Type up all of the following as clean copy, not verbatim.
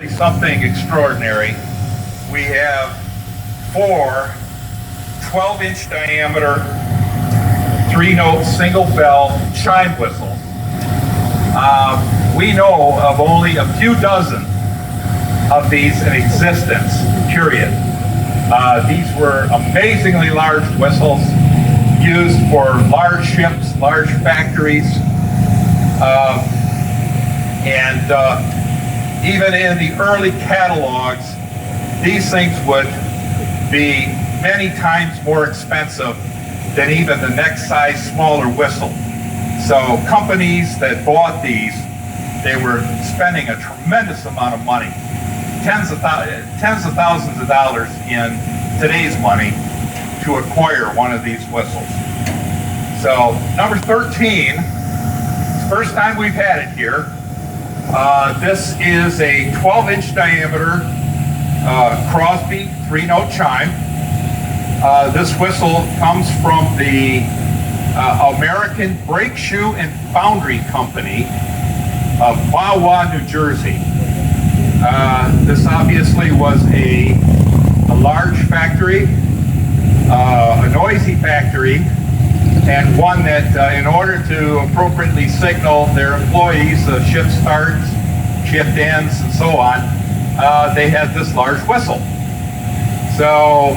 Something extraordinary. We have four 12-inch diameter, 3-note single bell chime whistles. We know of only a few dozen of these in existence, period. These were amazingly large whistles used for large ships, large factories, even in the early catalogs, these things would be many times more expensive than even the next size smaller whistle. So companies that bought these, they were spending a tremendous amount of money, tens of thousands of dollars in today's money to acquire one of these whistles. So number 13, first time we've had it here. This is a 12-inch diameter Crosby 3-note chime. This whistle comes from the American Brake Shoe and Foundry Company of Mahwah, New Jersey. This obviously was a large factory, a noisy factory, and one that in order to appropriately signal their employees shift starts, shift ends, and so on, they had this large whistle. So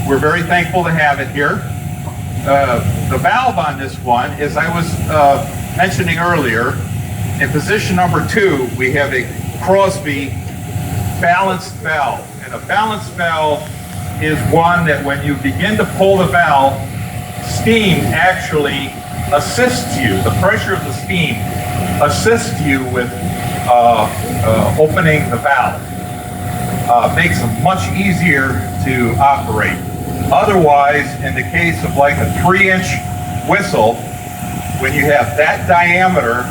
we're very thankful to have it here. The valve on this one, as I was mentioning earlier, in position number 2, we have a Crosby balanced valve. And a balanced valve is one that when you begin to pull the valve, steam actually assists you. The pressure of the steam assists you with opening the valve. Makes it much easier to operate. Otherwise, in the case of like a 3-inch whistle, when you have that diameter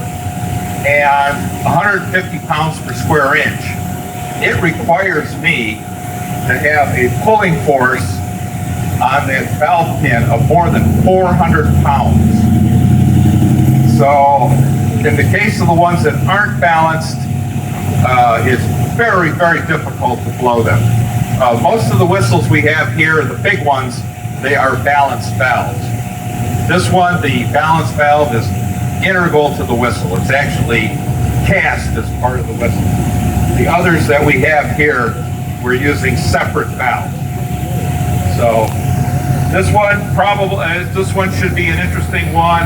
and 150 pounds per square inch, it requires me to have a pulling force on that valve pin of more than 400 pounds. So in the case of the ones that aren't balanced, it's very, very difficult to blow them. Most of the whistles we have here, the big ones, they are balanced valves. This one, the balanced valve, is integral to the whistle. It's actually cast as part of the whistle. The others that we have here, we're using separate valves. So this one should be an interesting one.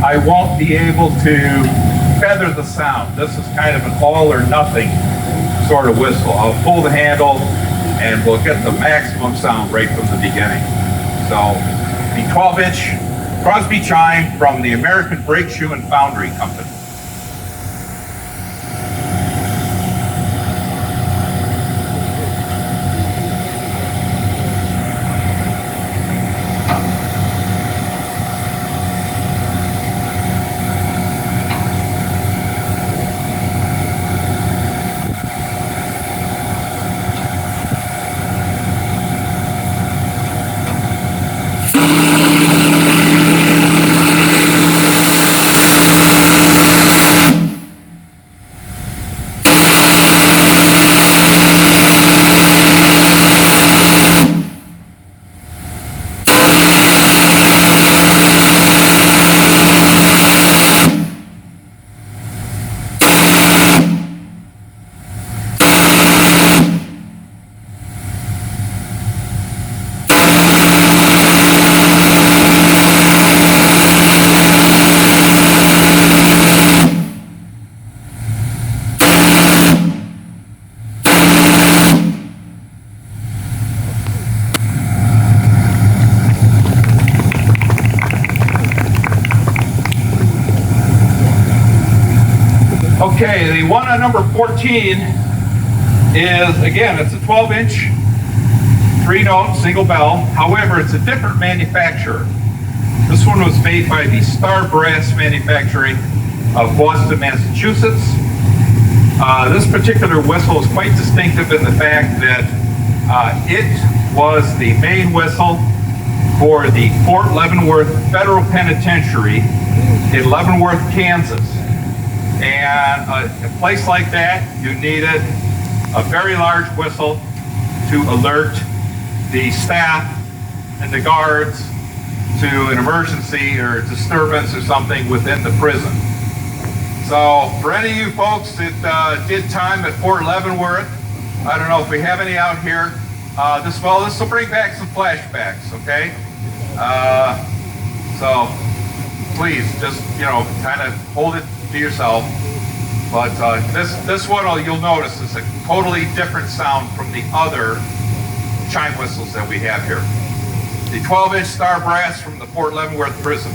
I won't be able to feather the sound. This is kind of an all or nothing sort of whistle. I'll pull the handle and we'll get the maximum sound right from the beginning. So the 12-inch Crosby chime from the American Brake Shoe and Foundry Company. Okay, the one on number 14 is, again, it's a 12-inch, 3-note, single bell. However, it's a different manufacturer. This one was made by the Star Brass Manufacturing of Boston, Massachusetts. This particular whistle is quite distinctive in the fact that it was the main whistle for the Fort Leavenworth Federal Penitentiary in Leavenworth, Kansas. And a place like that, you needed a very large whistle to alert the staff and the guards to an emergency or disturbance or something within the prison. So for any of you folks that did time at Fort Leavenworth, I don't know if we have any out here, this will bring back some flashbacks, okay? So please just, kind of hold it to yourself. But this one, you'll notice, is a totally different sound from the other chime whistles that we have here. The 12-inch star brass from the Fort Leavenworth prison.